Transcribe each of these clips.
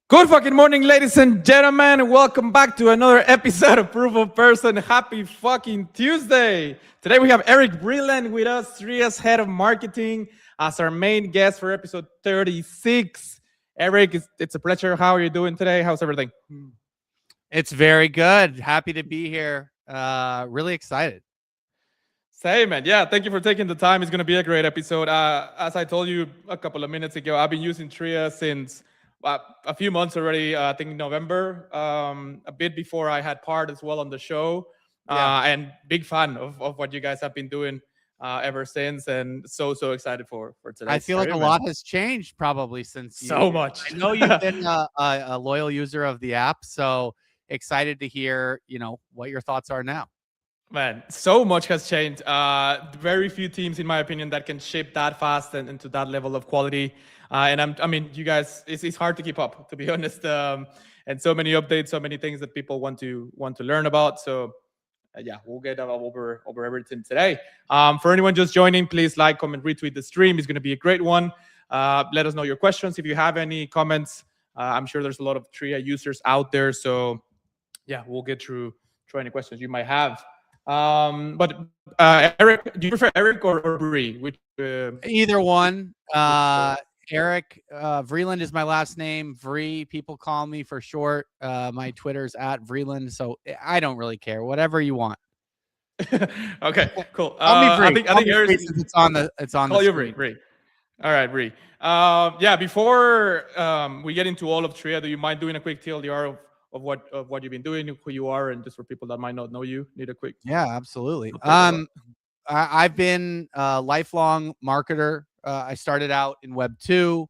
Good fucking morning, ladies and gentlemen, and welcome back to another episode of Proof of Person. Happy fucking Tuesday. Today we have Eric Breland with us, Tria's head of marketing, as our main guest for episode 36. Eric, it's a pleasure. How are you doing today? How's everything? It's very good. Happy to be here. Really excited. Same, man. Yeah, thank you for taking the time. It's going to be a great episode. As I told you a couple of minutes ago, I've been using Tria since a few months already. I think November, a bit before I had part as well on the show. And big fan of what you guys have been doing ever since, and so excited for today. I feel like a lot has changed probably since so much. I know you've been a loyal user of the app, so excited to hear what your thoughts are now. Man, so much has changed. Very few teams, in my opinion, that can ship that fast and to that level of quality. And I mean, you guys, it's hard to keep up, to be honest. And so many updates, so many things that people want to learn about. So yeah, we'll get over everything today. For anyone just joining, please like, comment, retweet the stream. It's going to be a great one. Let us know your questions if you have any comments. I'm sure there's a lot of Tria users out there. So yeah, we'll get through any questions you might have. But Eric, do you prefer Eric or Bree? Which either one. Eric Vreeland is my last name. Vree, people call me for short. My Twitter's at Vreeland, so I don't really care. Whatever you want. Okay, cool. Call me Vree. I think Eric, it's on the call you Vree. All right, Bree. Yeah, before we get into all of Tria, do you mind doing a quick TLDR of what you've been doing, who you are, and just for people that might not know you, need a quick. Yeah, absolutely. I've been a lifelong marketer. I started out in Web 2,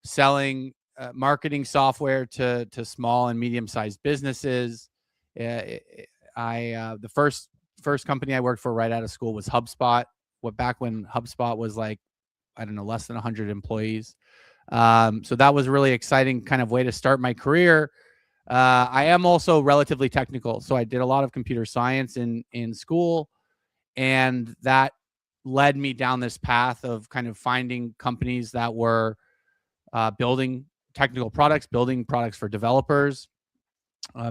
selling marketing software to small and medium-sized businesses. The first company I worked for right out of school was HubSpot. Back when HubSpot was like, I don't know, less than 100 employees. So that was a really exciting kind of way to start my career. I am also relatively technical, so I did a lot of computer science in school, and that led me down this path of kind of finding companies that were building technical products, building products for developers,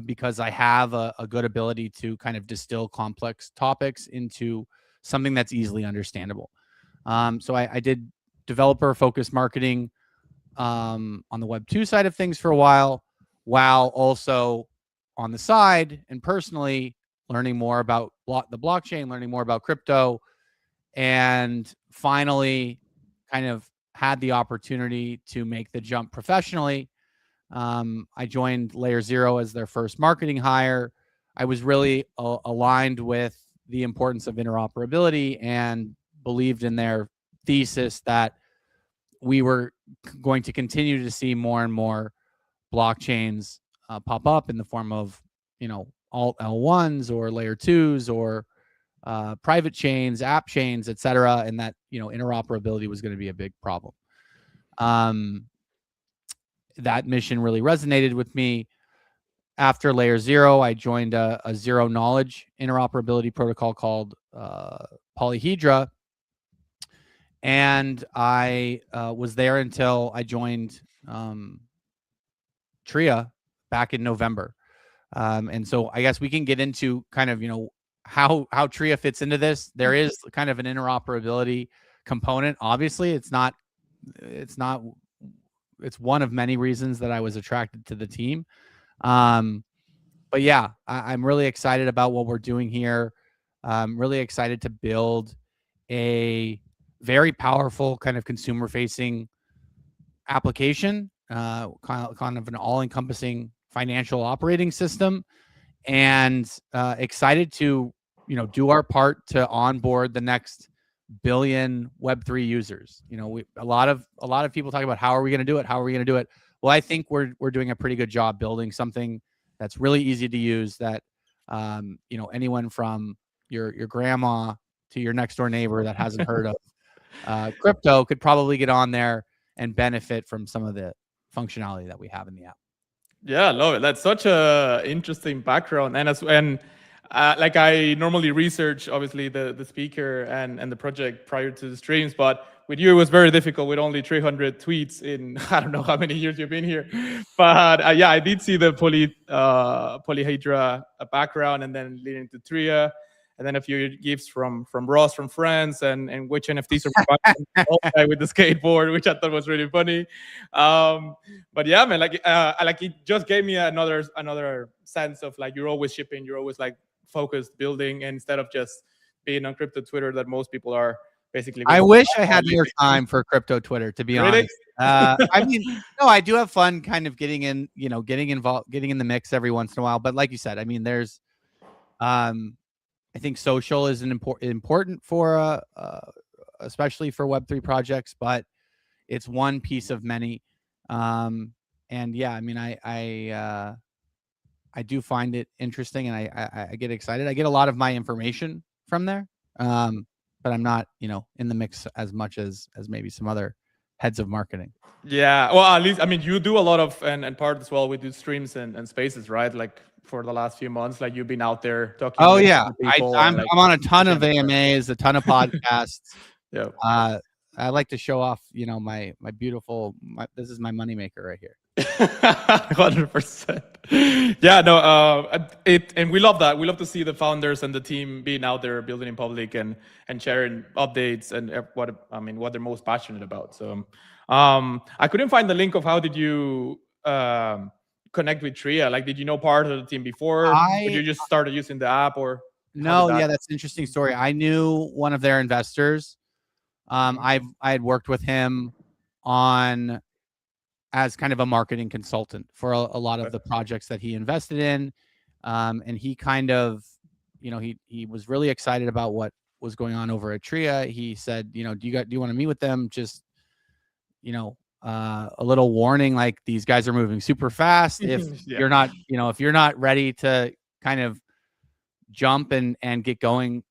because I have a good ability to kind of distill complex topics into something that's easily understandable. So I did developer-focused marketing on the Web 2 side of things for a while also on the side and personally learning more about the blockchain, learning more about crypto, and finally kind of had the opportunity to make the jump professionally. I joined Layer Zero as their first marketing hire. I was really aligned with the importance of interoperability and believed in their thesis that we were going to continue to see more and more blockchains pop up in the form of, alt L1s or layer 2s or private chains, app chains, etc., and that interoperability was going to be a big problem. That mission really resonated with me. After Layer Zero, I joined a zero knowledge interoperability protocol called Polyhedra, and I was there until I joined Tria back in November. And so I guess we can get into kind of, how Tria fits into this. There is kind of an interoperability component. Obviously, it's one of many reasons that I was attracted to the team. But yeah, I'm really excited about what we're doing here. I'm really excited to build a very powerful kind of consumer-facing application, kind of an all-encompassing financial operating system, and excited to do our part to onboard the next billion Web3 users. A lot of people talk about how are we going to do it? well, I think we're doing a pretty good job building something that's really easy to use that, anyone from your grandma to your next door neighbor that hasn't heard of crypto could probably get on there and benefit from some of the functionality that we have in the app. Yeah, I love it. That's such a interesting background, and like I normally research obviously the speaker and the project prior to the streams, but with you it was very difficult with only 300 tweets in I don't know how many years you've been here, but yeah, I did see the polyhedra background, and then leading to Tria, and then a few gifts from Ross from France, and which NFTs are buying, the old guy with the skateboard, which I thought was really funny. But yeah, man, like it just gave me another sense of like you're always shipping, you're always like focused building, and instead of just being on crypto Twitter that most people are basically. I wish I had more time for crypto Twitter, to be honest. I mean, no, I do have fun kind of getting in, getting involved, getting in the mix every once in a while. But like you said, I mean, there's, I think social is an important for, especially for Web3 projects, but it's one piece of many. And yeah, I mean, I do find it interesting, and I get excited. I get a lot of my information from there, but I'm not, in the mix as much as maybe some other heads of marketing. Yeah, well, at least I mean, you do a lot of and part as well. We do streams and spaces, right? Like for the last few months, like you've been out there talking. Oh yeah, I'm on a ton of AMAs, a ton of podcasts. Yeah. I like to show off, my beautiful. This is my moneymaker right here. 100%. Yeah, no, and we love that. We love to see the founders and the team being out there building in public and sharing updates and what they're most passionate about. So, I couldn't find the link of how did you connect with Tria? Like, did you know part of the team before? Or you just started using the app, or? No, yeah, that's an interesting story. I knew one of their investors. I had worked with him on as kind of a marketing consultant for a lot of the projects that he invested in. And he kind of, he was really excited about what was going on over at Tria. He said, do you want to meet with them? Just, a little warning, like these guys are moving super fast. If you're not, if you're not ready to kind of jump and get going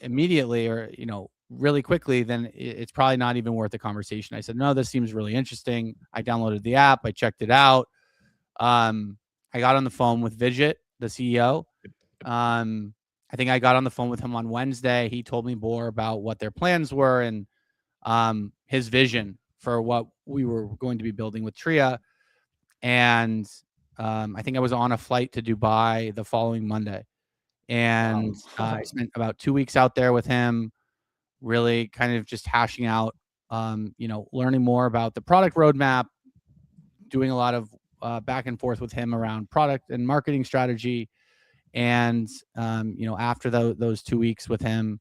immediately, or, really quickly, then it's probably not even worth the conversation. I said, no, this seems really interesting. I downloaded the app. I checked it out. I got on the phone with Vijit, the CEO. I think I got on the phone with him on Wednesday. He told me more about what their plans were and his vision for what we were going to be building with Tria. And I think I was on a flight to Dubai the following Monday. And I spent about 2 weeks out there with him, really kind of just hashing out, learning more about the product roadmap, doing a lot of back and forth with him around product and marketing strategy. And, after those 2 weeks with him,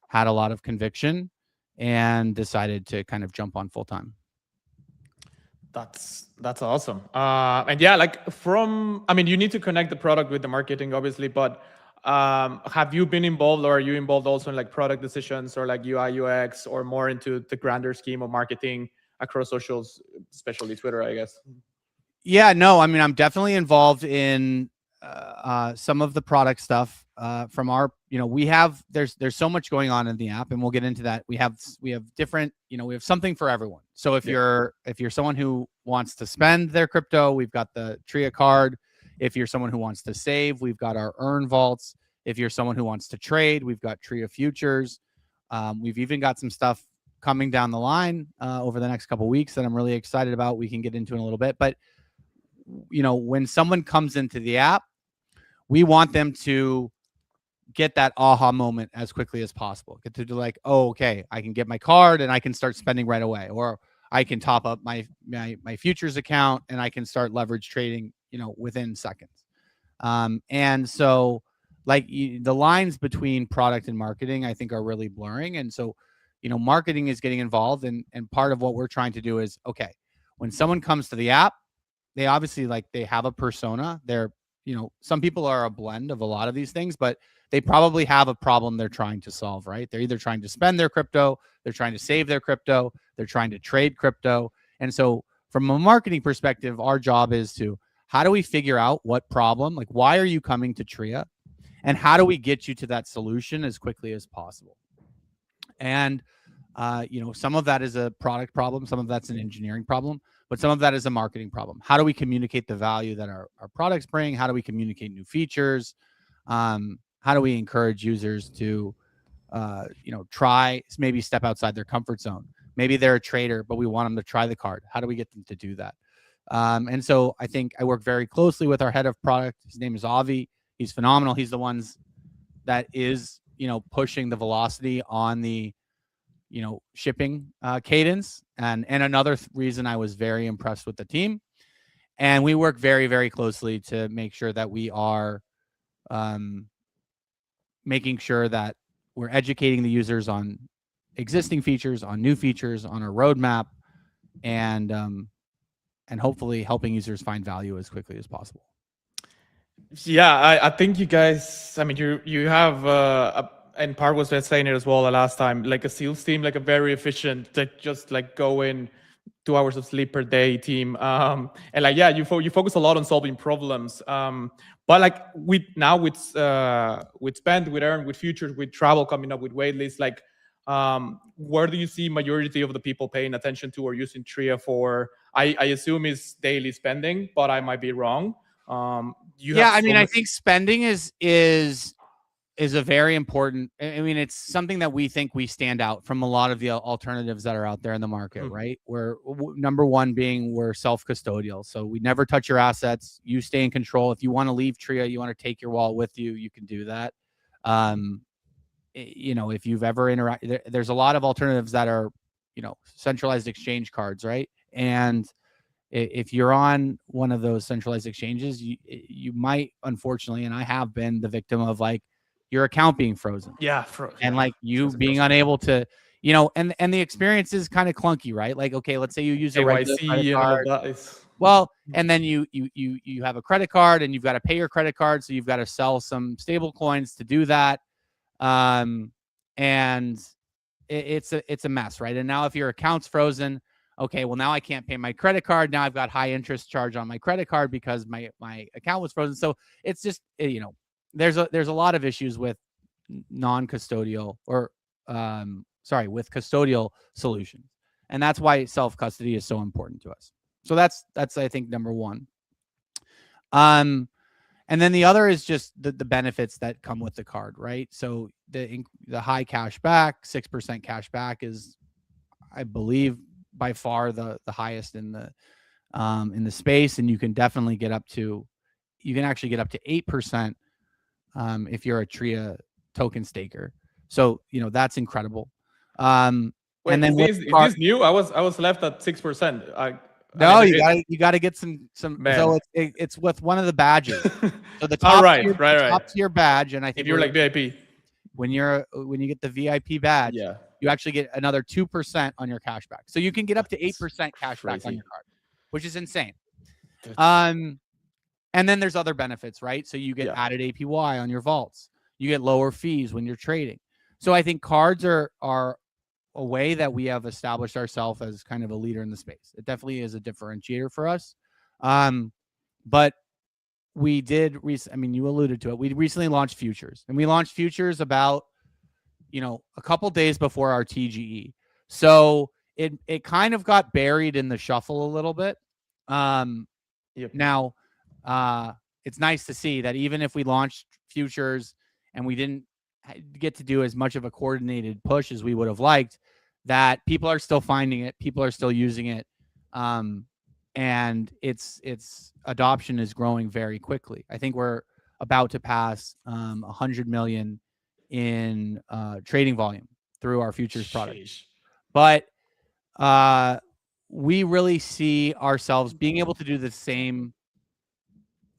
had a lot of conviction and decided to kind of jump on full time. That's awesome. And yeah, you need to connect the product with the marketing, obviously, but have you been involved, or are you involved also in like product decisions or like UI UX, or more into the grander scheme of marketing across socials, especially Twitter, I guess? Yeah, no, I mean, I'm definitely involved in some of the product stuff from our, there's so much going on in the app, and we'll get into that. We have different, we have something for everyone. So if you're someone who wants to spend their crypto, we've got the Tria card. If you're someone who wants to save, we've got our earn vaults. If you're someone who wants to trade, we've got Tria futures. We've even got some stuff coming down the line over the next couple of weeks that I'm really excited about. We can get into in a little bit. But, when someone comes into the app, we want them to get that aha moment as quickly as possible. Get to do like, oh, okay, I can get my card and I can start spending right away. Or I can top up my futures account and I can start leverage trading, within seconds. And so like the lines between product and marketing, I think, are really blurring. And so, marketing is getting involved. And part of what we're trying to do is, okay, when someone comes to the app, they obviously they have a persona. They're, some people are a blend of a lot of these things, but they probably have a problem they're trying to solve, right? They're either trying to spend their crypto, they're trying to save their crypto, they're trying to trade crypto. And so from a marketing perspective, our job is to, how do we figure out what problem, like why are you coming to Tria, and how do we get you to that solution as quickly as possible? And some of that is a product problem, some of that's an engineering problem, but some of that is a marketing problem. How do we communicate the value that our products bring? How do we communicate new features? How do we encourage users to try, maybe step outside their comfort zone? Maybe they're a trader, but we want them to try the card. How do we get them to do that? And so I think I work very closely with our head of product. His name is Avi. He's phenomenal. He's the ones that is, pushing the velocity on the, shipping cadence. And another reason I was very impressed with the team. And we work very, very closely to make sure that we are making sure that we're educating the users on existing features, on new features, on our roadmap, and hopefully helping users find value as quickly as possible. Yeah, I think you guys, I mean, you have, and Park was saying it as well the last time, like a sales team, like a very efficient, like just like go in 2 hours of sleep per day team. And like, yeah, you focus a lot on solving problems. But like with Spend, with Earn, with Futures, with Travel coming up, with Waitlist, like where do you see majority of the people paying attention to or using Tria for? I assume is daily spending, but I might be wrong. I think spending is a very important. I mean, it's something that we think we stand out from a lot of the alternatives that are out there in the market, right? We're number one being we're self-custodial. So we never touch your assets. You stay in control. If you want to leave Tria, you want to take your wallet with you, you can do that. If you've ever interacted, there's a lot of alternatives that are, centralized exchange cards, right? And if you're on one of those centralized exchanges, you might, unfortunately, and I have been the victim of like your account being frozen. And like you being unable to, and the experience is kind of clunky, right? Like, okay, let's say you use a regular credit card. Well, and then you have a credit card and you've got to pay your credit card. So you've got to sell some stable coins to do that. And it's a mess, right? And now if your account's frozen, okay, well now I can't pay my credit card. Now I've got high interest charge on my credit card because my account was frozen. So it's just, there's a lot of issues with non-custodial or with custodial solutions. And that's why self-custody is so important to us. So that's I think number one. And then the other is just the benefits that come with the card, right? So the high cash back, 6% cash back is, I believe, by far the highest in the space, and you can definitely get up to 8% if you're a Tria token staker. So that's incredible. Wait, and then is this new? I was left at 6%. You got to get some. Man. So it's with one of the badges. So the top top tier badge, and I think if you're like VIP, when you get the VIP badge, you actually get another 2% on your cash back. So you can get up to 8% cash back on your card, which is insane. And then there's other benefits, right? So you get added APY on your vaults. You get lower fees when you're trading. So I think cards are a way that we have established ourselves as kind of a leader in the space. It definitely is a differentiator for us. But we did, you alluded to it. We recently launched Futures, and we launched Futures about, a couple days before our TGE. So it kind of got buried in the shuffle a little bit. Now, it's nice to see that even if we launched Futures and we didn't get to do as much of a coordinated push as we would have liked, that people are still finding it, people are still using it, and its adoption is growing very quickly. I think we're about to pass 100 million in trading volume through our futures product. But we really see ourselves being able to do the same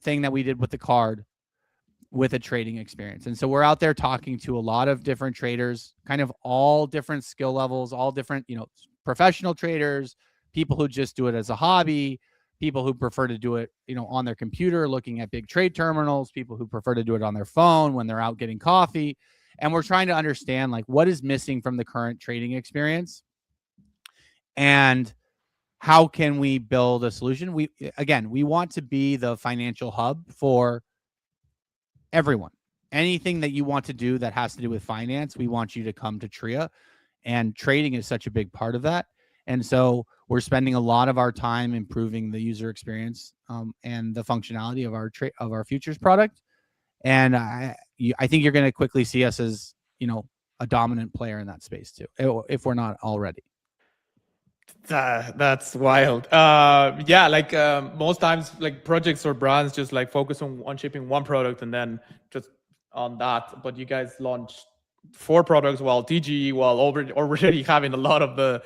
thing that we did with the card with a trading experience. And so we're out there talking to a lot of different traders, kind of all different skill levels, all different, professional traders, people who just do it as a hobby, people who prefer to do it, on their computer, looking at big trade terminals, people who prefer to do it on their phone when they're out getting coffee. And we're trying to understand like what is missing from the current trading experience and how can we build a solution? We want to be the financial hub for everyone. Anything that you want to do that has to do with finance, we want you to come to Tria, and trading is such a big part of that. And so we're spending a lot of our time improving the user experience and the functionality of our futures product. And I think you're going to quickly see us as, a dominant player in that space too, if we're not already. That's wild. Yeah, like most times, like projects or brands just like focus on shipping one product and then just on that. But you guys launched 4 products while TGE, while already having a lot of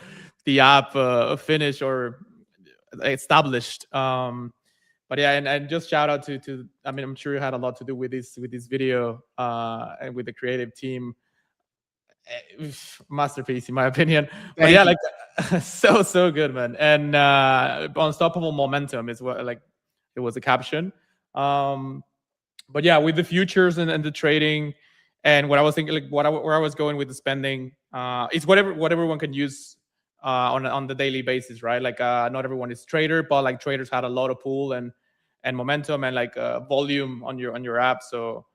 the app finished or established. But yeah, and just shout out to I mean, I'm sure you had a lot to do with this video and with the creative team. Masterpiece in my opinion. But yeah, like so good, man. And unstoppable momentum is what, like, it was a caption. But yeah, with the futures and the trading, and what I was thinking, like where I was going with the spending, it's what everyone can use on the daily basis, right? Like not everyone is trader, but like traders had a lot of pool and momentum and like volume on your app. So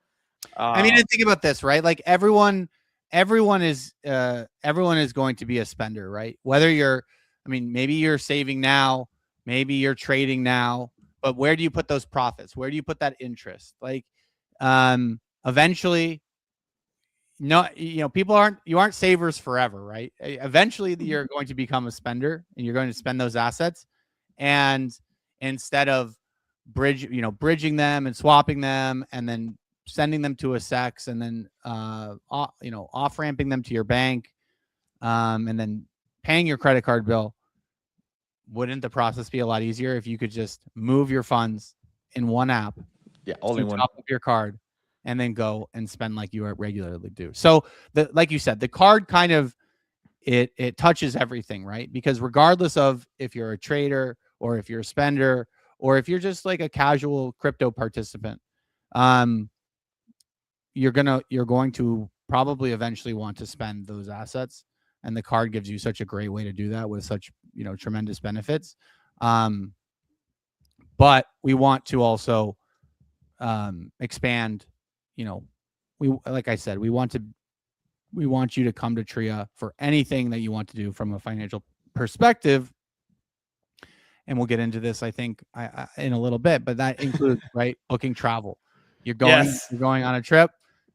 I mean, and think about this, right? Like everyone is going to be a spender, right? Whether maybe you're saving now, maybe you're trading now, but where do you put those profits? Where do you put that interest? Like, eventually, people aren't savers forever, right? Eventually you're going to become a spender and you're going to spend those assets. And instead of bridging them and swapping them and then sending them to a SEX and then off ramping them to your bank, and then paying your credit card bill, wouldn't the process be a lot easier if you could just move your funds in one app, all in one, top of your card, and then go and spend like you regularly do? So like you said, the card kind of it touches everything, right? Because regardless of if you're a trader or if you're a spender or if you're just like a casual crypto participant, you're going to probably eventually want to spend those assets, and the card gives you such a great way to do that with such tremendous benefits. But we want to also expand. Like I said, we want you to come to Tria for anything that you want to do from a financial perspective. And we'll get into this, I think, in a little bit, but that includes right booking travel. You're going on a trip.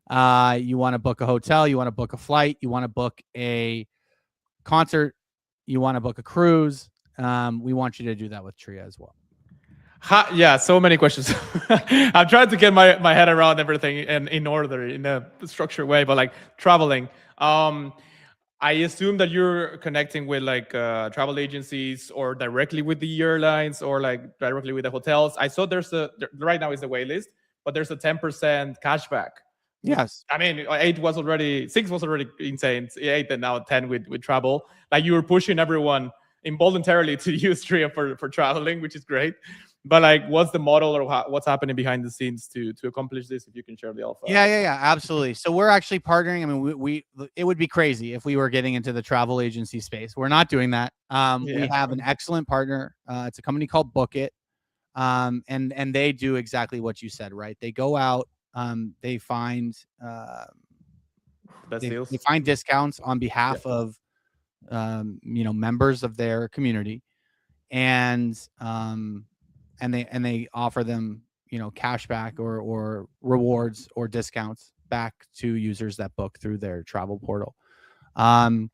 You want to book a hotel. You want to book a flight. You want to book a concert. You want to book a cruise. We want you to do that with Tria as well. Yeah, so many questions. I'm trying to get my head around everything and in order, in a structured way, but like traveling. I assume that you're connecting with like travel agencies or directly with the airlines or like directly with the hotels. I saw right now is the wait list, but there's a 10% cashback. Yes. I mean, 6 was already insane. 8 and now 10 with travel. Like you were pushing everyone involuntarily to use Tria for traveling, which is great. But like, what's the model or what's happening behind the scenes to accomplish this? If you can share the alpha. Yeah, absolutely. So we're actually partnering. I mean, it would be crazy if we were getting into the travel agency space. We're not doing that. We have an excellent partner. It's a company called Book It, and they do exactly what you said. Right? They go out. They find they find discounts on behalf of members of their community, and they offer them cash back or rewards or discounts back to users that book through their travel portal. And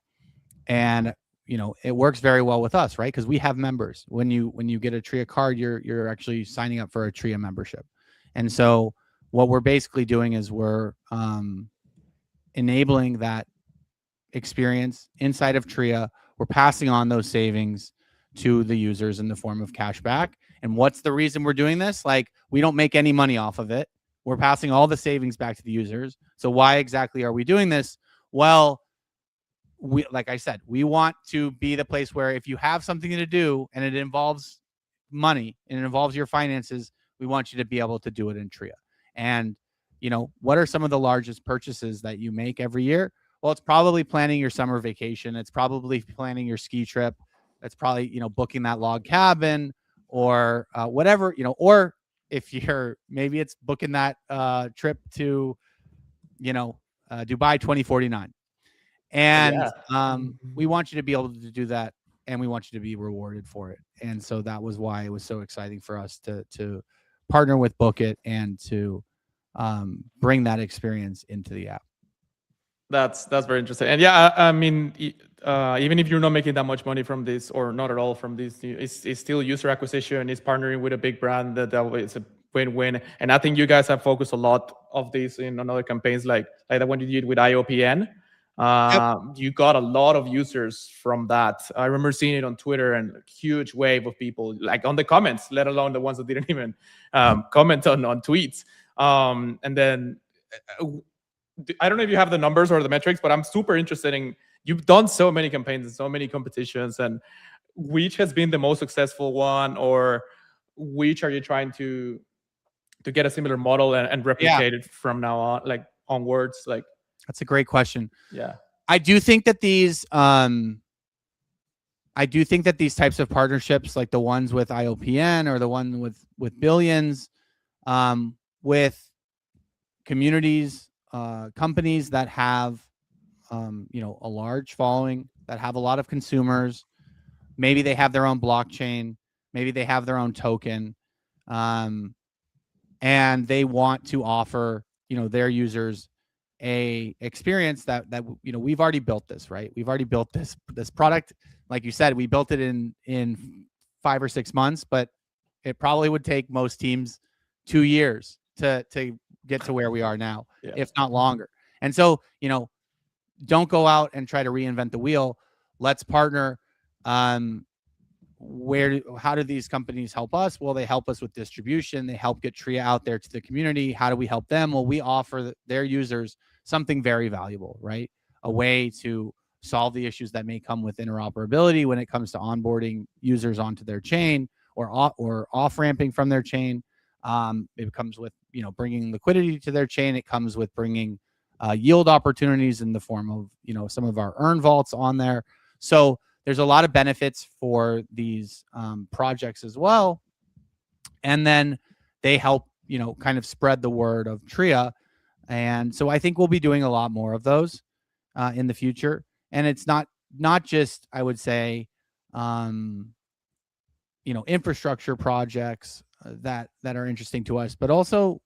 it works very well with us, right? Because we have members. When you get a Tria card, you're actually signing up for a Tria membership. And so what we're basically doing is we're enabling that experience inside of Tria. We're passing on those savings to the users in the form of cash back. And what's the reason we're doing this? Like, we don't make any money off of it. We're passing all the savings back to the users. So why exactly are we doing this? Well, like I said, we want to be the place where if you have something to do and it involves money and it involves your finances, we want you to be able to do it in Tria. And, what are some of the largest purchases that you make every year? Well, it's probably planning your summer vacation. It's probably planning your ski trip. that's probably, booking that log cabin or whatever, or if you're maybe it's booking that trip to, Dubai 2049. And Yeah. we want you to be able to do that, and we want you to be rewarded for it. And so that was why it was so exciting for us to partner with Book It and to bring that experience into the app. That's very interesting. And yeah, I mean, even if you're not making that much money from this or not at all from this, it's still user acquisition. It's partnering with a big brand that it's a win-win. And I think you guys have focused a lot of this in other campaigns, like the one you did with IOPN. Yep. You got a lot of users from that. I remember seeing it on Twitter, and a huge wave of people like on the comments, let alone the ones that didn't even comment on tweets. And then I don't know if you have the numbers or the metrics, but I'm super interested in, you've done so many campaigns and so many competitions, and which has been the most successful one, or which are you trying to get a similar model and replicate it from now on, like onwards? Like, that's a great question. Yeah. I do think that these types of partnerships, like the ones with IOPN or the one with Billions, with communities, companies that have a large following, that have a lot of consumers, maybe they have their own blockchain, maybe they have their own token, and they want to offer their users a experience that we've already built this, right? We've already built this product. Like you said, we built it in 5 or 6 months, but it probably would take most teams 2 years to get to where we are now, if not longer. And so, don't go out and try to reinvent the wheel. Let's partner. How do these companies help us? Well, they help us with distribution. They help get Tria out there to the community. How do we help them? Well, we offer their users something very valuable, right? A way to solve the issues that may come with interoperability when it comes to onboarding users onto their chain or off-ramping from their chain. It comes with, bringing liquidity to their chain. It comes with bringing yield opportunities in the form of, some of our earn vaults on there. So there's a lot of benefits for these projects as well. And then they help, kind of spread the word of Tria. And so I think we'll be doing a lot more of those in the future. And it's not just, I would say, infrastructure projects that are interesting to us, but also,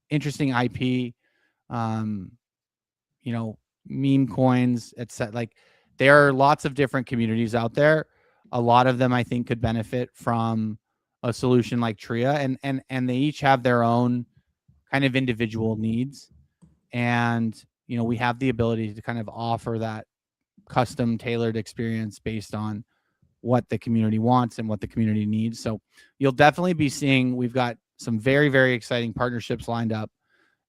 interesting IP, meme coins, etc. Like, there are lots of different communities out there. A lot of them, I think, could benefit from a solution like Tria, and they each have their own kind of individual needs. And, we have the ability to kind of offer that custom tailored experience based on what the community wants and what the community needs. So you'll definitely be seeing, we've got some very, very exciting partnerships lined up.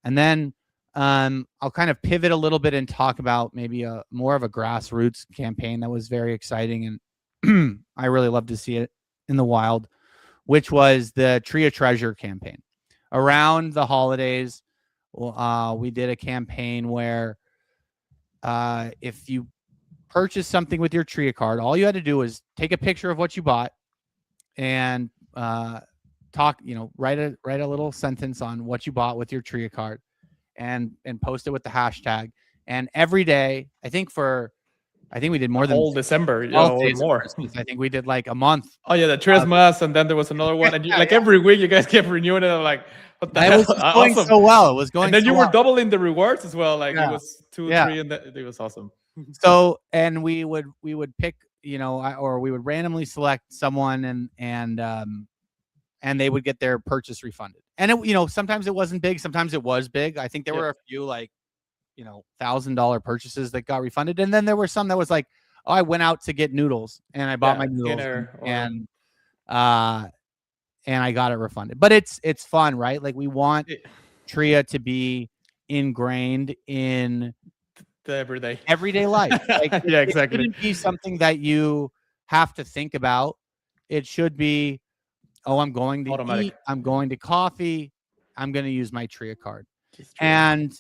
And then I'll kind of pivot a little bit and talk about maybe a more of a grassroots campaign that was very exciting, and I really love to see it in the wild, which was the Tria Treasure campaign. Around the holidays, we did a campaign where if you purchase something with your Tria card, all you had to do was take a picture of what you bought and write a little sentence on what you bought with your Tria card, and post it with the hashtag. And every day, I think we did more than whole December, or more. Christmas. I think we did like a month. Oh yeah, the Christmas, and then there was another one, and every week you guys kept renewing it. I'm like, what the hell? It was going so well. It was going. And then so you were well. doubling the rewards as well. Like, it was 2, 3, and it was awesome. So, and we would pick, or we would randomly select someone, and they would get their purchase refunded. And it, sometimes it wasn't big, sometimes it was big. I think there were a few like, $1,000 purchases that got refunded, and then there were some that was like, oh, I went out to get noodles and I bought my noodles and I got it refunded. But it's fun, right? Like, we want Tria to be ingrained in the everyday life. Like, yeah, exactly. It shouldn't be something that you have to think about. It should be, oh, I'm going to eat, I'm going to coffee, I'm going to use my Tria card. And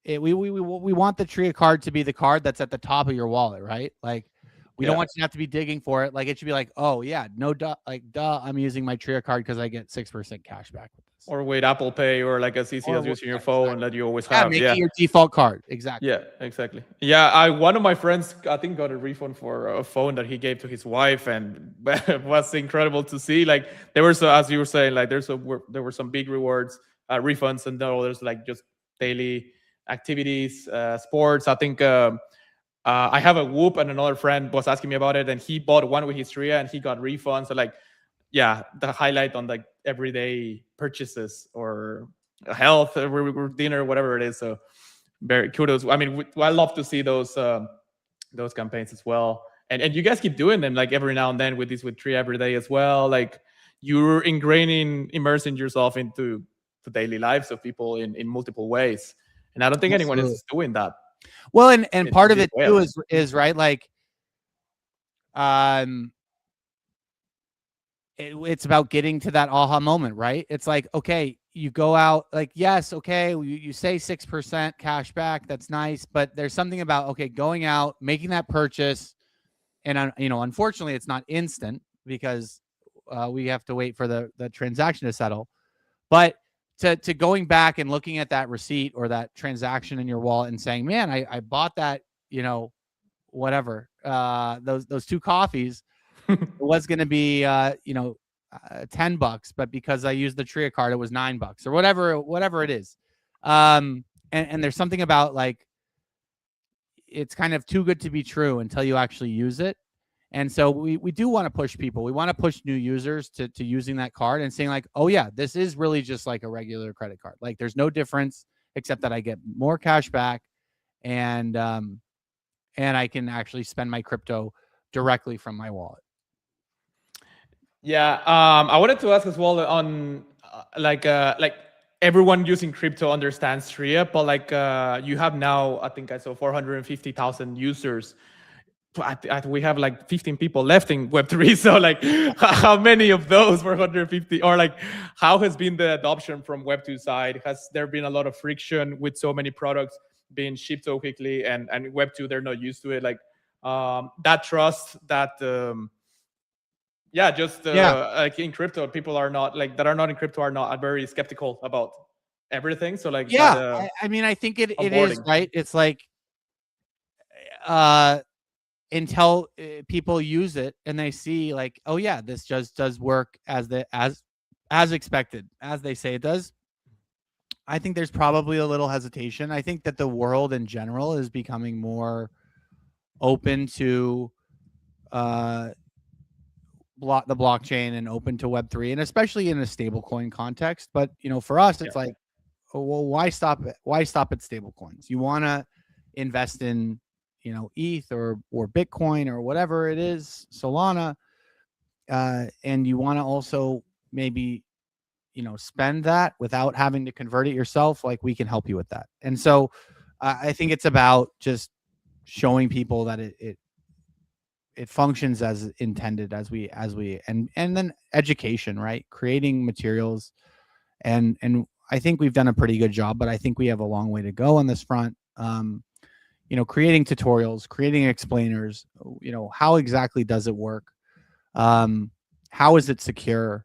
we want the Tria card to be the card that's at the top of your wallet, right? Like we don't want you to have to be digging for it. Like it should be like, oh yeah, no duh, like duh, I'm using my Tria card because I get 6% cash back with this. Or with Apple Pay, or like as easy as using your phone that you always have. Make it your default card. Exactly. Yeah, exactly. Yeah, one of my friends, I think, got a refund for a phone that he gave to his wife, and it was incredible to see. Like there were, so as you were saying, like there were some big rewards, refunds, and then others like just daily activities, sports. I think I have a Whoop, and another friend was asking me about it, and he bought one with his Tria, and he got refunds. So like, yeah, the highlight on like everyday purchases or health, or dinner, whatever it is. So very kudos. I mean, I love to see those campaigns as well. And you guys keep doing them like every now and then with Tria every day as well. Like you're immersing yourself into the daily lives of people in multiple ways. And I don't think anyone is doing that. Well, and part of it too is right, like it's about getting to that aha moment, right? It's like, okay, you go out, like, yes, okay, you say 6% cash back, that's nice, but there's something about, okay, going out, making that purchase, and unfortunately, it's not instant because we have to wait for the transaction to settle. But to going back and looking at that receipt or that transaction in your wallet and saying, man, I bought that, whatever, those 2 coffees. It was going to be, $10, but because I used the Tria card, it was $9 or whatever it is. And there's something about like, it's kind of too good to be true until you actually use it. And so we do want to push people. We want to push new users to using that card and saying like, oh yeah, this is really just like a regular credit card. Like there's no difference except that I get more cash back and I can actually spend my crypto directly from my wallet. Yeah, I wanted to ask as well on like everyone using crypto understands Tria, but like you have now, I think I saw 450,000 users. We have like 15 people left in Web3. So like how many of those 450, or like how has been the adoption from Web2 side? Has there been a lot of friction with so many products being shipped so quickly, and Web2, they're not used to it? Like that trust, that like in crypto, people are not like that are not in crypto are very skeptical about everything. So like I mean, I think it is, right? It's like until people use it and they see like, oh yeah, this just does work as expected, as they say it does. I think there's probably a little hesitation. I think that the world in general is becoming more open to the blockchain and open to Web3, and especially in a stablecoin context. But for us, it's like, oh, well, why stop at stablecoins? You want to invest in ETH or Bitcoin or whatever it is, Solana, and you want to also maybe spend that without having to convert it yourself. Like we can help you with that. And so I think it's about just showing people that it functions as intended, as we and then education, right? Creating materials, and I think we've done a pretty good job, but I think we have a long way to go on this front. Creating tutorials, creating explainers, how exactly does it work? How is it secure?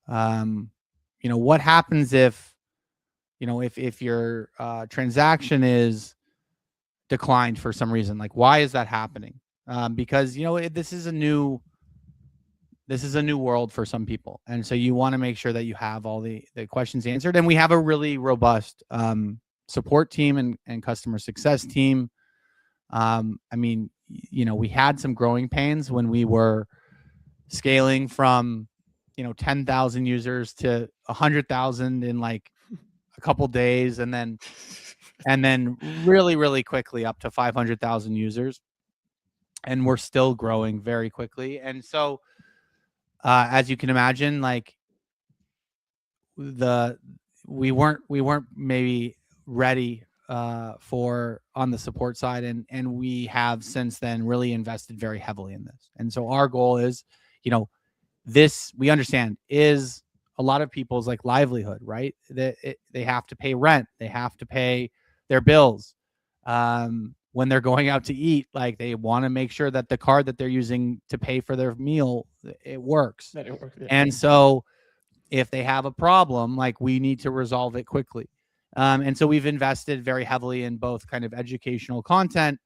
What happens if your transaction is declined for some reason? Like, why is that happening? Because this is a new world for some people, and so you want to make sure that you have all the questions answered. And we have a really robust support team and customer success team. I mean, we had some growing pains when we were scaling from 10,000 users to 100,000 in like a couple days, and then really, really quickly up to 500,000 users. And we're still growing very quickly. And so as you can imagine, like we weren't maybe ready for on the support side, and we have since then really invested very heavily in this. And so our goal is, this, we understand, is a lot of people's like livelihood, right? They have to pay rent, they have to pay their bills. When they're going out to eat, like they want to make sure that the card that they're using to pay for their meal, it works. That it works, yeah. And so if they have a problem, like we need to resolve it quickly. And so we've invested very heavily in both kind of educational content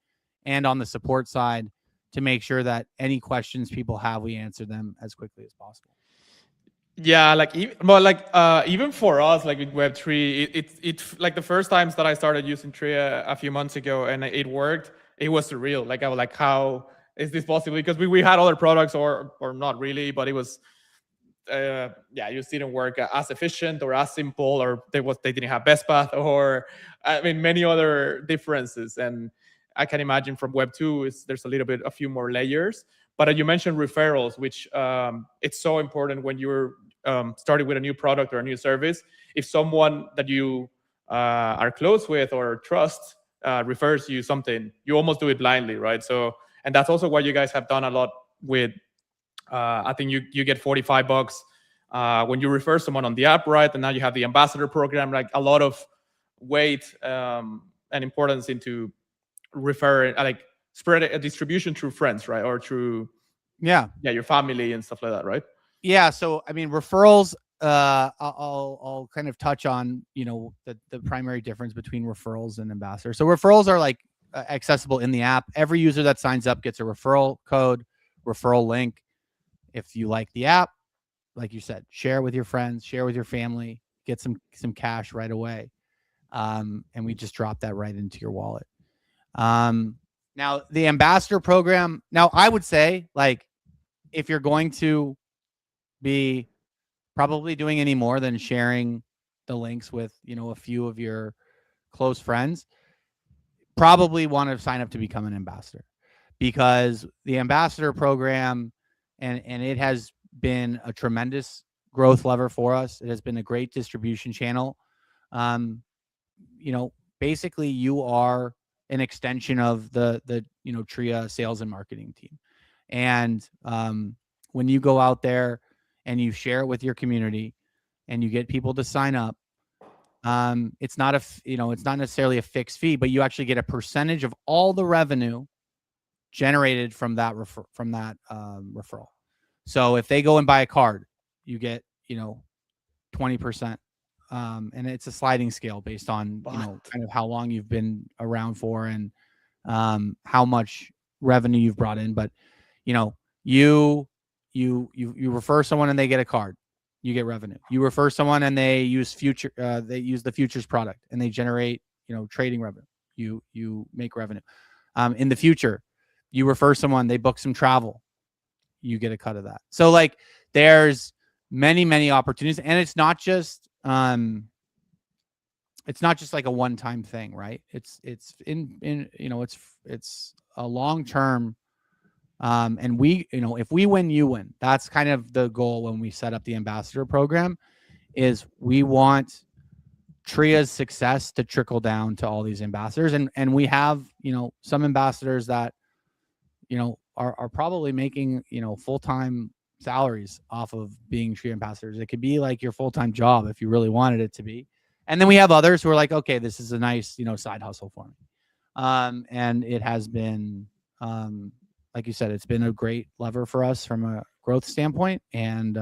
and on the support side to make sure that any questions people have, we answer them as quickly as possible. Yeah, like even for us, like with Web3, it's like the first times that I started using Tria a few months ago and it worked, it was surreal. Like I was like, how is this possible? Because we had other products or not really, but it was yeah, it just didn't work as efficient or as simple, or they didn't have best path, or I mean many other differences. And I can imagine from Web 2 there's a few more layers. But you mentioned referrals, which it's so important when you're starting with a new product or a new service. If someone that you are close with or trust refers you something, you almost do it blindly, right? So, and that's also what you guys have done a lot with. I think you get $45 when you refer someone on the app, right? And now you have the ambassador program, like a lot of weight and importance into refer, like spread a distribution through friends, right? Or through your family and stuff like that, right? Yeah. So I mean, referrals. I'll kind of touch on the primary difference between referrals and ambassadors. So referrals are like accessible in the app. Every user that signs up gets a referral code, referral link. If you like the app, like you said, share with your friends, share with your family, get some cash right away. And we just drop that right into your wallet. Now the ambassador program, now I would say, like, if you're going to be probably doing any more than sharing the links with, a few of your close friends, probably want to sign up to become an ambassador, because the ambassador program, and it has been a tremendous growth lever for us. It has been a great distribution channel. Basically you are an extension of the Tria sales and marketing team. And when you go out there and you share it with your community and you get people to sign up, it's not necessarily a fixed fee, but you actually get a percentage of all the revenue generated from that referral. So if they go and buy a card, you get 20%, and it's a sliding scale based on kind of how long you've been around for and how much revenue you've brought in. But you refer someone and they get a card, you get revenue. You refer someone and they use the futures product and they generate trading revenue, you make revenue. In the future, you refer someone, they book some travel, you get a cut of that. So like there's many opportunities, and it's not just like a one-time thing, right? It's a long-term, and we, if we win, you win. That's kind of the goal when we set up the ambassador program, is we want Tria's success to trickle down to all these ambassadors. And we have, some ambassadors that, are probably making, full-time salaries off of being Tria ambassadors. It could be like your full-time job if you really wanted it to be. And then we have others who are like, okay, this is a nice, side hustle for me. And it has been, like you said, it's been a great lever for us from a growth standpoint, and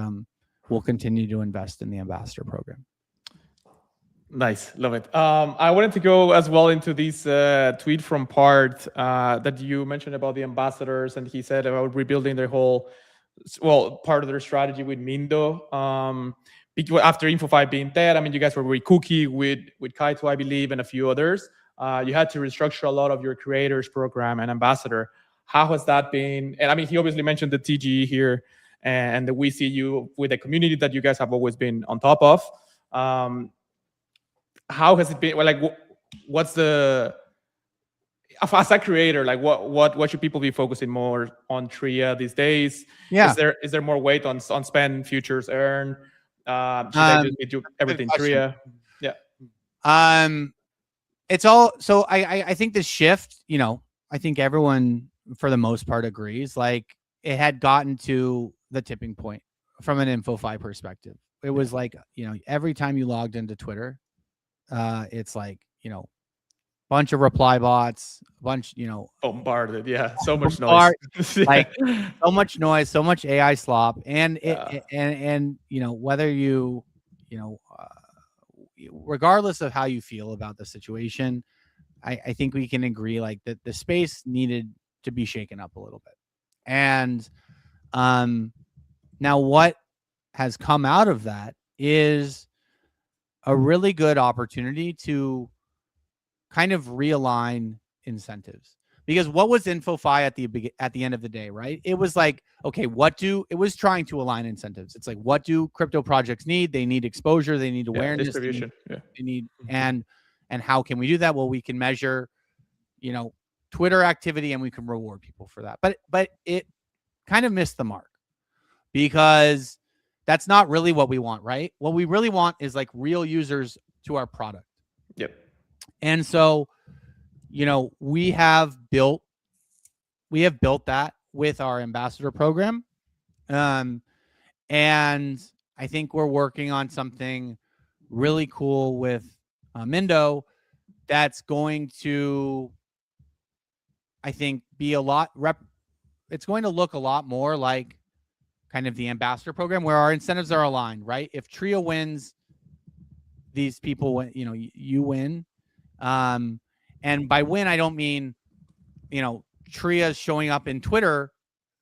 we'll continue to invest in the ambassador program. Nice, love it. I wanted to go as well into this tweet from Part that you mentioned about the ambassadors, and he said about rebuilding their whole, part of their strategy with Mindo. After Info5 being dead, I mean, you guys were with Cookie, with Kaito, I believe, and a few others. You had to restructure a lot of your creators program and ambassador. How has that been? And I mean, he obviously mentioned the TGE here, and we see you with a community that you guys have always been on top of. How has it been? Well, like, what's the, as a creator, like what should people be focusing more on Tria these days? Yeah. Is there more weight on spend, futures, earn? Should I just do everything Tria? Yeah. It's all, so I think this shift, I think everyone for the most part agrees, like it had gotten to the tipping point from an Info5 perspective. It was like, every time you logged into Twitter, it's like, bunch of reply bots, bombarded. Yeah, so much noise. bombard, like so much noise, so much AI slop, and whether regardless of how you feel about the situation, I think we can agree like that the space needed to be shaken up a little bit. And now what has come out of that is a really good opportunity to kind of realign incentives. Because what was InfoFi at the end of the day, right? It was like, okay, it was trying to align incentives. It's like, what do crypto projects need? They need exposure, they need awareness, distribution. They need and how can we do that? Well, we can measure, Twitter activity, and we can reward people for that. But it kind of missed the mark, because that's not really what we want, right? What we really want is like real users to our product. Yep. And so, we have built that with our ambassador program. And I think we're working on something really cool with Mindo that's going to, I think, be it's going to look a lot more like kind of the ambassador program, where our incentives are aligned, right? If Tria wins, these people win, you win. And by win, I don't mean, Tria's showing up in Twitter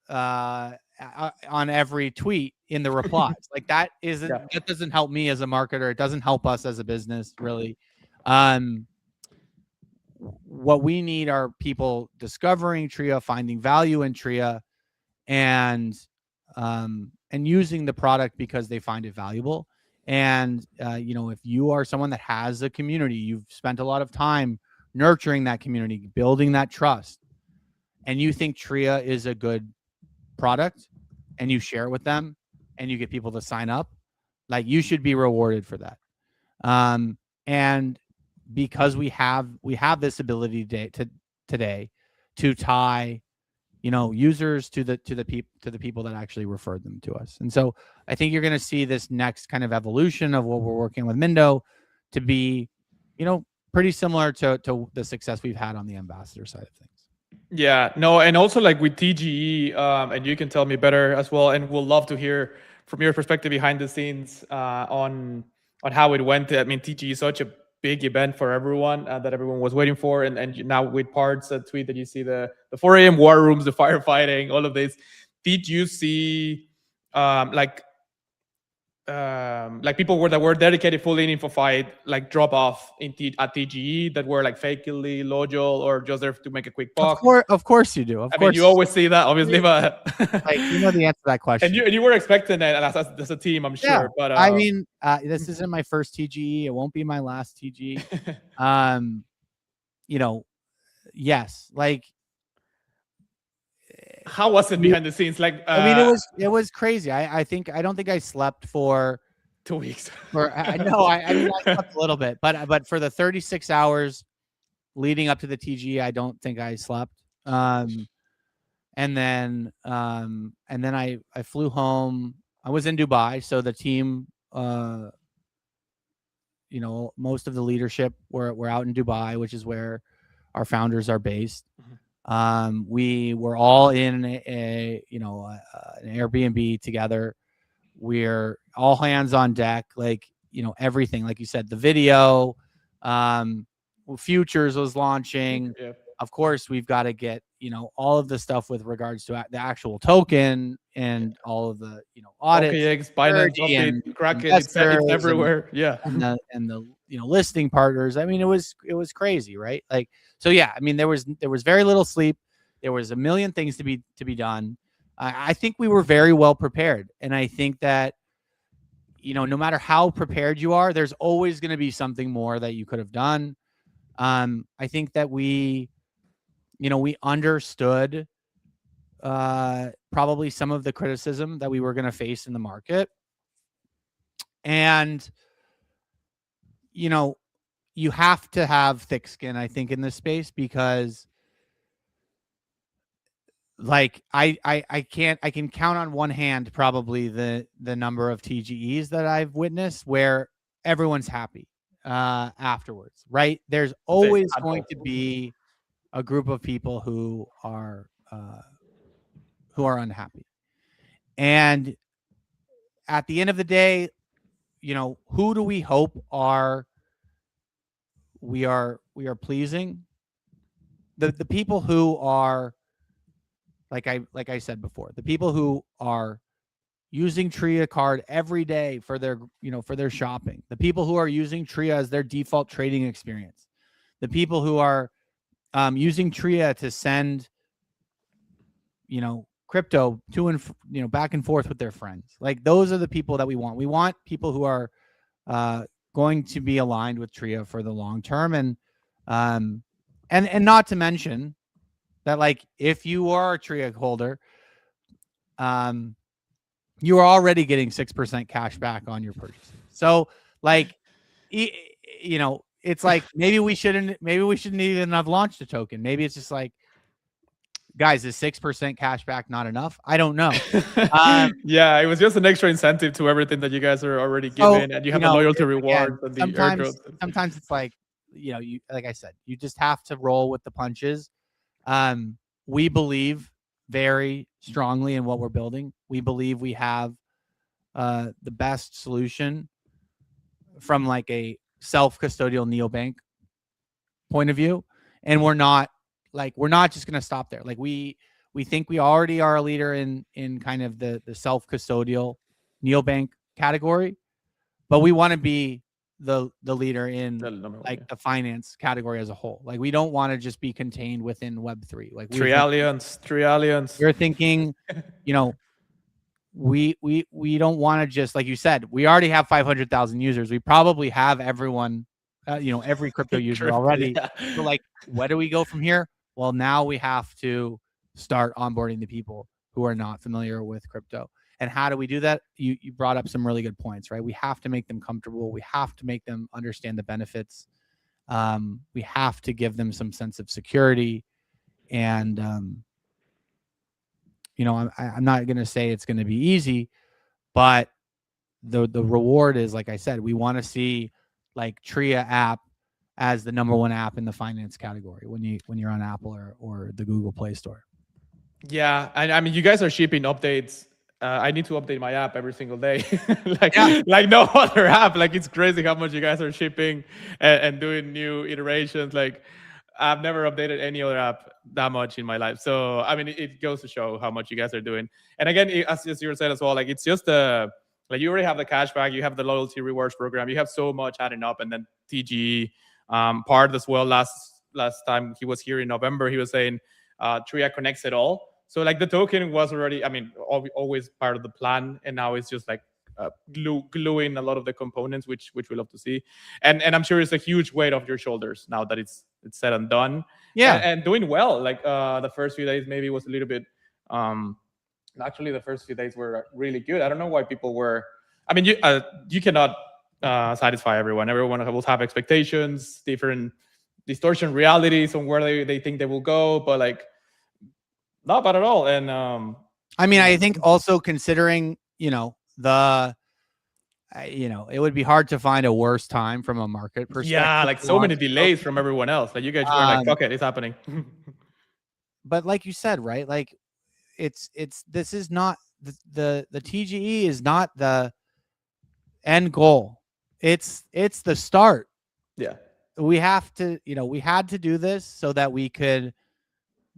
on every tweet in the replies. Like that doesn't help me as a marketer. It doesn't help us as a business, really. What we need are people discovering Tria, finding value in Tria, and using the product because they find it valuable. And if you are someone that has a community, you've spent a lot of time nurturing that community, building that trust, and you think Tria is a good product, and you share it with them, and you get people to sign up, like, you should be rewarded for that. And because we have this ability today to tie users to the people that actually referred them to us. And so I think you're going to see this next kind of evolution of what we're working with Mindo to be, pretty similar to the success we've had on the ambassador side of things. Yeah, no, and also like with TGE, and you can tell me better as well, and we'll love to hear from your perspective behind the scenes on how it went. I mean, TGE is such a big event for everyone that everyone was waiting for, and now with Parts tweet that you see the 4 a.m. war rooms, the firefighting, all of this. Did you see like people that were dedicated fully in InfoFi like drop off at TGE that were like fakely loyal or just there to make a quick buck? Of course you do. I mean, you always see that, obviously, but like, the answer to that question. And you were expecting it as a team, I'm sure. Yeah, but I mean, this isn't my first TGE. It won't be my last TGE. Yes, like, how was it behind the scenes? Like, I mean, it was crazy. I don't think I slept for 2 weeks. I mean, I slept a little bit, but for the 36 hours leading up to the TGE, I don't think I slept. And then I flew home. I was in Dubai, so the team, most of the leadership were out in Dubai, which is where our founders are based. Mm-hmm. We were all in an Airbnb together. We're all hands on deck, like, everything, like you said, the video, Futures was launching. Yeah. Of course, we've got to get, all of the stuff with regards to the actual token and all of the, audits, OKX, Binance, Kraken, it's everywhere. And the listing partners. I mean, it was crazy, right? Like, so yeah, I mean, there was very little sleep. There was a million things to be done. I think we were very well prepared. And I think that, no matter how prepared you are, there's always going to be something more that you could have done. I think that we understood probably some of the criticism that we were going to face in the market. And, you have to have thick skin, I think, in this space, because like I can count on one hand probably the number of TGEs that I've witnessed where everyone's happy. afterwards, right? There's always going to be a group of people who are unhappy. And at the end of the day, who do we hope we are pleasing? The people who are, like I said before, the people who are using Tria card every day for their shopping, the people who are using Tria as their default trading experience, the people who are using Tria to send crypto to and back and forth with their friends. Like, those are the people that we want. We want people who are going to be aligned with Tria for the long term. And not to mention that, like, if you are a Tria holder, you are already getting 6% cash back on your purchase. So, like, it's like, maybe we shouldn't even have launched a token. Maybe it's just like, guys, is 6% cash back not enough? I don't know. Yeah, it was just an extra incentive to everything that you guys are already giving, and you have the loyalty rewards and the airdrops. Sometimes it's like, you, like I said, you just have to roll with the punches. We believe very strongly in what we're building. We believe we have the best solution from like a self-custodial neobank point of view, and we're not just going to stop there. Like, we think we already are a leader in kind of the self-custodial neobank category, but we want to be the leader in the finance category as a whole. Like, we don't want to just be contained within Web3. Like, Trialliance. You're thinking, we don't want to just, like you said, we already have 500,000 users. We probably have everyone, every crypto user already. Yeah. So, like, where do we go from here? Well, now we have to start onboarding the people who are not familiar with crypto. And how do we do that? You brought up some really good points, right? We have to make them comfortable. We have to make them understand the benefits. We have to give them some sense of security. And, I'm not going to say it's going to be easy, but the reward is, like I said, we want to see like Tria app as the #1 app in the finance category when you're on Apple or the Google Play Store. Yeah, and I mean, you guys are shipping updates. I need to update my app every single day, like no other app. Like, it's crazy how much you guys are shipping and doing new iterations. Like, I've never updated any other app that much in my life. So, I mean, it goes to show how much you guys are doing. And again, as you said as well, like, it's just like, you already have the cashback, you have the loyalty rewards program, you have so much adding up, and then TGE part as well. Last time he was here in November, he was saying Tria connects it all. So, like, the token was already, I mean, always part of the plan, and now it's just like gluing a lot of the components, which we love to see. And I'm sure it's a huge weight off your shoulders now that it's said and done. Yeah, and doing well. Like, the first few days maybe was a little bit. Actually, the first few days were really good. I don't know why people were. I mean, you cannot satisfy everyone. Everyone will have expectations, different distortion realities on where they think they will go, but like, not bad at all. And I mean, I think also considering, it would be hard to find a worse time from a market perspective. Yeah, like, so many delays from everyone else. Like, you guys were like, okay, it's happening. But like you said, right? Like, this is not the TGE is not the end goal. It's the start. Yeah. We have to, we had to do this so that we could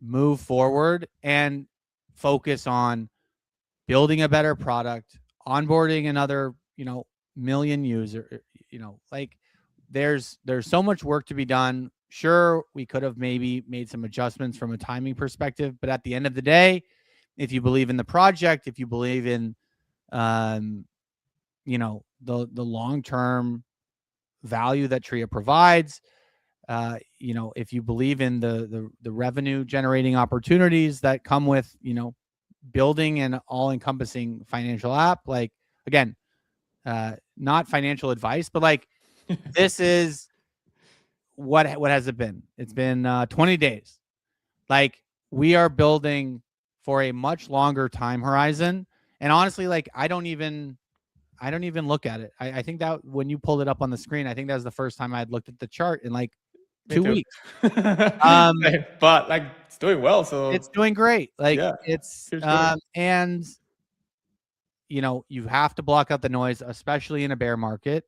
move forward and focus on building a better product, onboarding another, million user, like, there's so much work to be done. Sure, we could have maybe made some adjustments from a timing perspective, but at the end of the day, if you believe in the project, if you believe in, the long-term value that Tria provides, if you believe in the revenue generating opportunities that come with, building an all-encompassing financial app, like, again, not financial advice, but like, this is what has it been? It's been 20 days. Like, we are building for a much longer time horizon. And honestly, like, I don't even I don't even look at it. I think that when you pulled it up on the screen, I think that was the first time I had looked at the chart in like Me 2 too. weeks. But like it's doing well, so It's doing great. Like yeah, it's here's great. and you know, you have to block out the noise, especially in a bear market.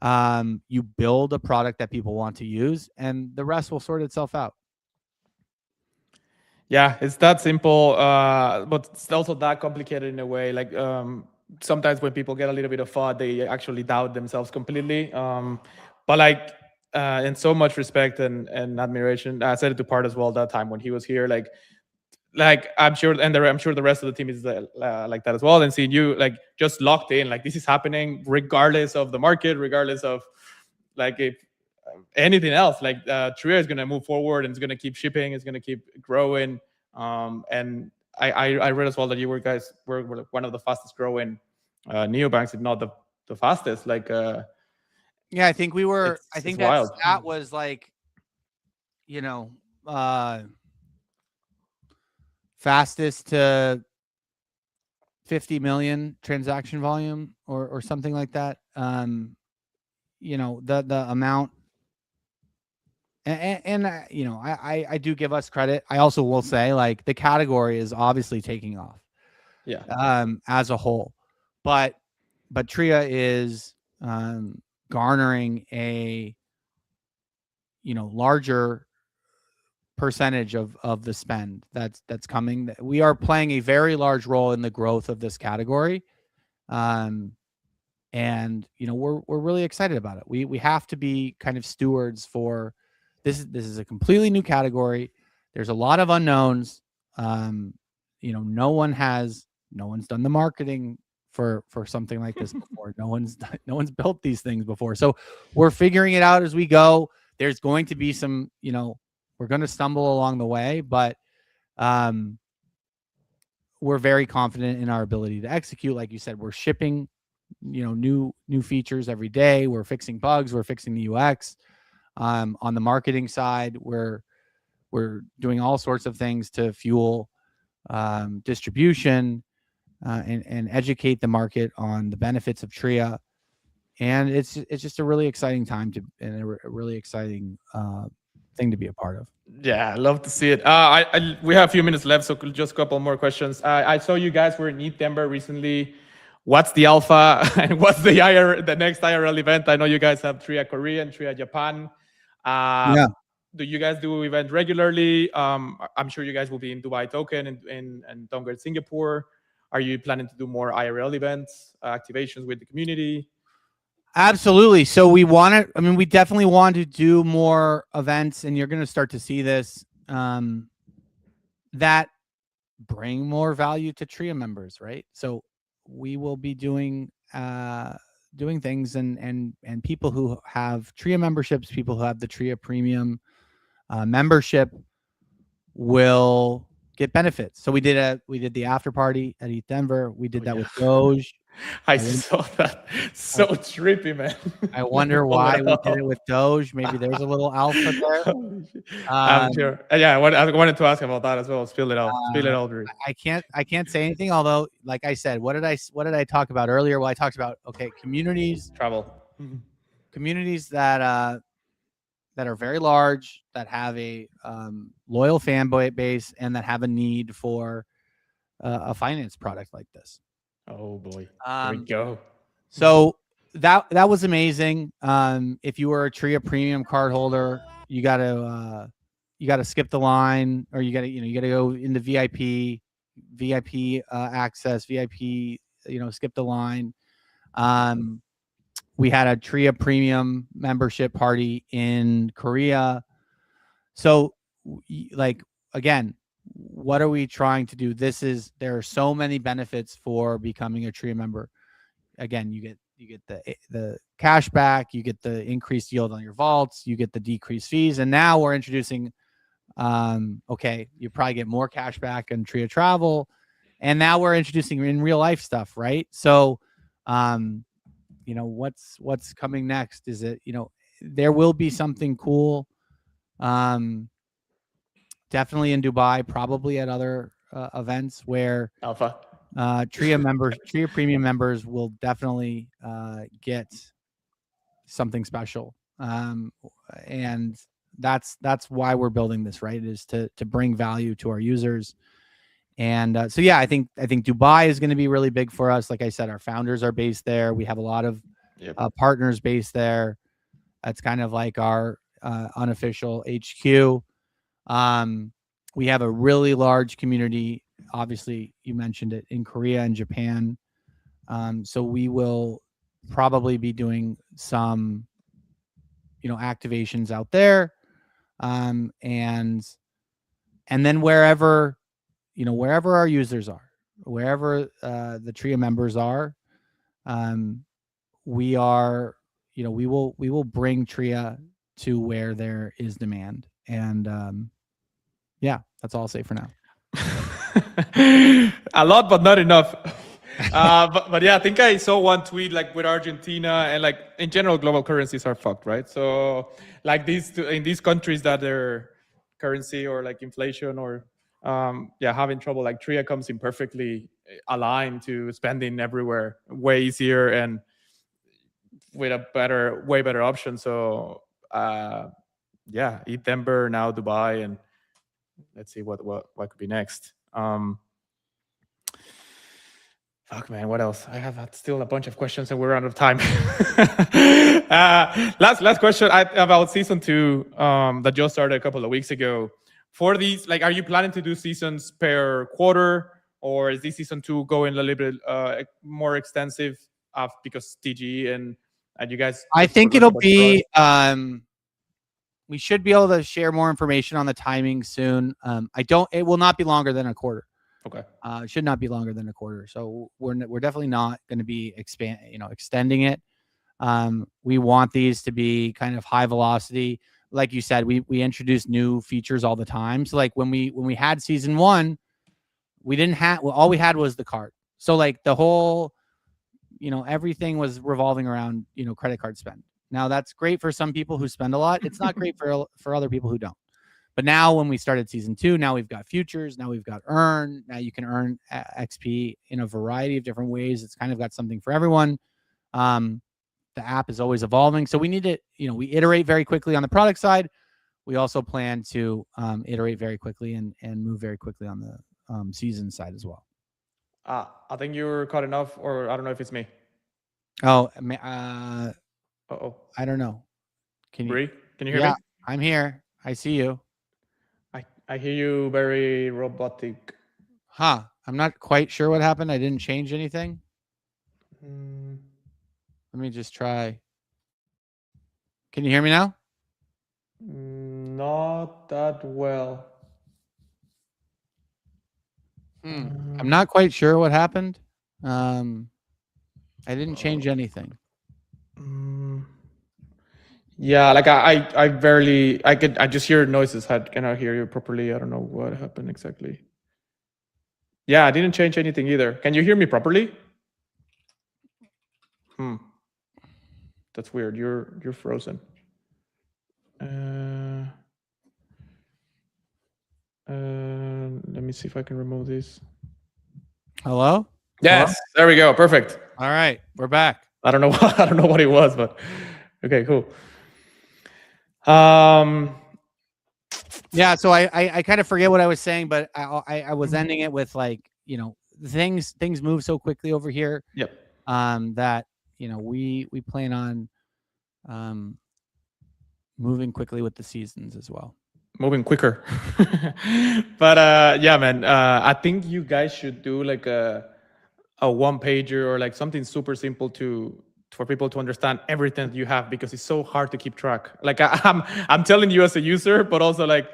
You build a product that people want to use, and the rest will sort itself out. Yeah, it's that simple, but it's also that complicated in a way. Like sometimes when people get a little bit of FUD, they actually doubt themselves completely. But like, and so much respect and admiration. I said it to Part as well that time when he was here. Like I'm sure, and I'm sure the rest of the team is like that as well. And seeing you like just locked in, like this is happening regardless of the market, regardless of like if anything else. Like Tria is going to move forward and it's going to keep shipping. It's going to keep growing. And I read as well that you guys were one of the fastest growing neobanks, if not the fastest. Like yeah, I think we were. I it's think that wild. stat was like, you know, fastest to 50 million transaction volume or something like that. You know, the amount. And you know, I do give us credit. I also will say like the category is obviously taking off. Yeah. As a whole, but Tria is garnering a larger percentage of the spend that's coming. We are playing a very large role in the growth of this category, and we're really excited about it. We have to be kind of stewards for this. This is a completely new category. There's a lot of unknowns. No one's done the marketing for something like this before. No one's built these things before. So we're figuring it out as we go. There's going to be some, we're going to stumble along the way, but we're very confident in our ability to execute. Like you said, we're shipping, new features every day. We're fixing bugs. We're fixing the UX. On the marketing side, we're doing all sorts of things to fuel distribution and educate the market on the benefits of Tria. And it's just a really exciting time and a really exciting thing to be a part of. Yeah, I love to see it. We have a few minutes left, so just a couple more questions. I saw you guys were in Denver recently. What's the alpha and what's the next IRL event? I know you guys have Tria Korea and Tria Japan. Yeah. Do you guys do events regularly? I'm sure you guys will be in Dubai Token and Tonga Singapore. Are you planning to do more IRL events, activations with the community? Absolutely. So we definitely want to do more events, and you're going to start to see this that bring more value to Tria members, right? So we will be doing things and people who have Tria memberships, people who have the Tria Premium membership will get benefits. So we did the after party at ETH Denver. We did that with Doge. I saw that. So trippy, man. I wonder why we did it with Doge. Maybe there's a little alpha there. I'm sure. Yeah, I wanted to ask about that as well. Spill it out. Spill it out, Drew. I can't say anything. Although, like I said, what did I talk about earlier? Well, I talked about communities, travel, communities that are very large, that have a loyal fan base, and that have a need for a finance product like this. Oh boy, here we go. So that was amazing. If you were a Tria Premium card holder, you gotta skip the line, or you gotta go into VIP access, VIP. Skip the line. We had a Tria Premium membership party in Korea. So, like, again, what are we trying to do? There are so many benefits for becoming a Tria member. Again, you get the cash back, you get the increased yield on your vaults, you get the decreased fees, and now we're introducing, you probably get more cash back in Tria Travel, and now we're introducing in real life stuff, right? So, what's coming next? Is it there will be something cool. Definitely in Dubai, probably at other events where alpha. Tria premium members will definitely get something special. And that's why we're building this, right? Is to bring value to our users. And so yeah, I think Dubai is going to be really big for us. Like I said, our founders are based there. We have a lot of partners based there. That's kind of like our unofficial HQ. We have a really large community. Obviously, you mentioned it, in Korea and Japan. So we will probably be doing some, activations out there. And then wherever our users are, wherever the Tria members are, we will bring Tria to where there is demand. And yeah, that's all I'll say for now. A lot, but not enough. But yeah, I think I saw one tweet like with Argentina, and like in general, global currencies are fucked, right? So like in these countries that their currency or like inflation or having trouble, like Tria comes in perfectly aligned to spending everywhere way easier and with a way better option. So eat Denver, now Dubai, and let's see what could be next. Fuck, man, what else? I have still a bunch of questions and we're out of time. Last question about season 2 that just started a couple of weeks ago. For these, like, are you planning to do seasons per quarter, or is this season 2 going a little bit more extensive because TGE and you guys? I think it'll be. We should be able to share more information on the timing soon. It will not be longer than a quarter. Okay. It should not be longer than a quarter. So we're definitely not going to be extending it. We want these to be kind of high velocity. Like you said, we introduce new features all the time. So like when we had season 1, we didn't have, all we had was the card. So like the whole, everything was revolving around, credit card spend. Now that's great for some people who spend a lot. It's not great for other people who don't. But now when we started season 2, now we've got futures, now we've got earn. Now you can earn XP in a variety of different ways. It's kind of got something for everyone. The app is always evolving. So we need to, we iterate very quickly on the product side. We also plan to iterate very quickly and move very quickly on the season side as well. I think you're cutting off, or I don't know if it's me. Oh, I don't know. Can you hear me? I'm here. I see you. I hear you very robotic. I'm not quite sure what happened. I didn't change anything. Let me just try. Can you hear me now? Not that well. I'm not quite sure what happened. I didn't change anything. Yeah, like I just hear noises. I cannot hear you properly. I don't know what happened exactly. Yeah, I didn't change anything either. Can you hear me properly? That's weird. You're frozen. Let me see if I can remove this. Hello? Yes, hello? There we go. Perfect. All right, we're back. I don't know what it was, but okay, cool. Yeah, so I kind of forget what I was saying, but I was ending it with like, things move so quickly over here. Yep. That we plan on moving quickly with the seasons as well. Moving quicker. But yeah, man, I think you guys should do like a one pager or like something super simple for people to understand everything you have, because it's so hard to keep track. Like I'm telling you as a user, but also like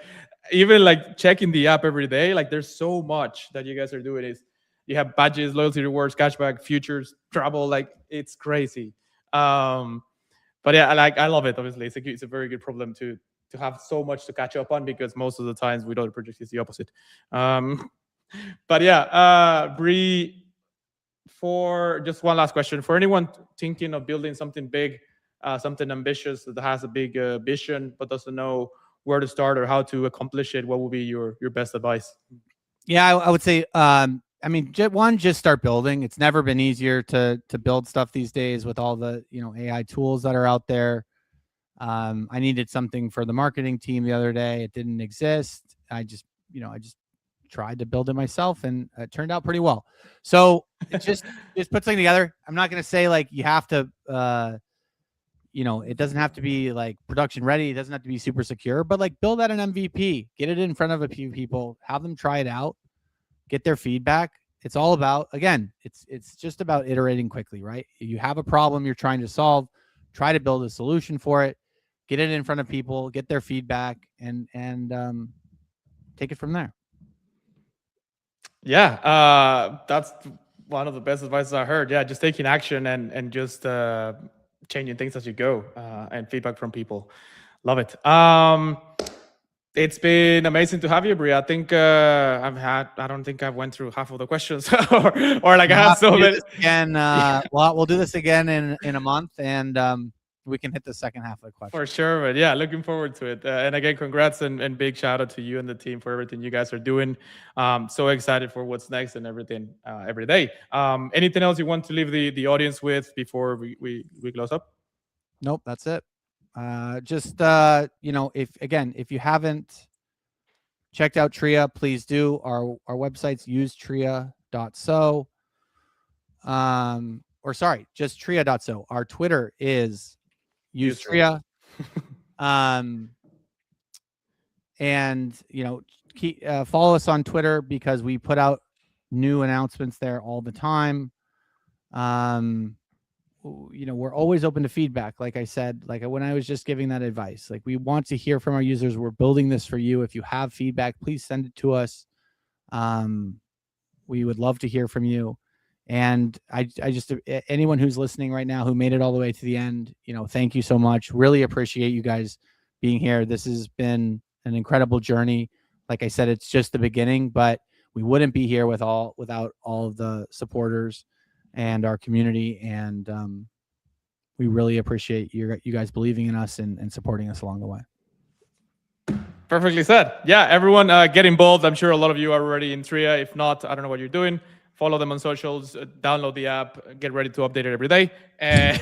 even like checking the app every day, like there's so much that you guys are doing. You have badges, loyalty rewards, cashback, futures, travel, like it's crazy. But yeah, like I love it. Obviously, it's a very good problem to have so much to catch up on, because most of the times with other projects it's the opposite. But yeah, Bree, for just one last question, for anyone thinking of building something big, something ambitious that has a big vision but doesn't know where to start or how to accomplish it, what would be your best advice? Yeah, I would say I mean, just start building. It's never been easier to build stuff these days with all the AI tools that are out there. I needed something for the marketing team the other day. It didn't exist. I just tried to build it myself, and it turned out pretty well. So just put something together. I'm not going to say like you have to, it doesn't have to be like production ready. It doesn't have to be super secure, but like build out an MVP, get it in front of a few people, have them try it out, get their feedback. It's all about, again, it's just about iterating quickly, right? You have a problem you're trying to solve, try to build a solution for it, get it in front of people, get their feedback, and take it from there. Yeah, that's one of the best advice I heard. Yeah, just taking action and just changing things as you go, and feedback from people. Love it. It's been amazing to have you, Bri. I think I don't think I went through half of the questions, or like I have so many. Again, well, we'll do this again in a month, and we can hit the second half of the question. For sure, but yeah, looking forward to it. And again, congrats and big shout out to you and the team for everything you guys are doing. So excited for what's next and everything every day. Anything else you want to leave the audience with before we close up? Nope, that's it. Just if you haven't checked out Tria, please do. Our website's usetria.so. Or sorry, just tria.so. Our Twitter is usetria. And follow us on Twitter because we put out new announcements there all the time. We're always open to feedback. Like I said, like when I was just giving that advice, like we want to hear from our users. We're building this for you. If you have feedback, please send it to us. We would love to hear from you. And I just, anyone who's listening right now who made it all the way to the end, thank you so much. Really appreciate you guys being here. This has been an incredible journey. Like I said, it's just the beginning, but we wouldn't be here without all of the supporters and our community. And we really appreciate you guys believing in us and supporting us along the way. Perfectly said. Yeah, everyone get involved. I'm sure a lot of you are already in Tria. If not, I don't know what you're doing. Follow them on socials, download the app, get ready to update it every day. And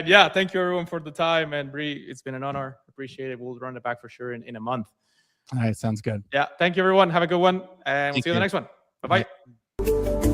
yeah, thank you everyone for the time. And Bri, it's been an honor. Appreciate it. We'll run it back for sure in a month. All right, sounds good. Yeah, thank you everyone. Have a good one. And we'll see you in the next one. Bye-bye.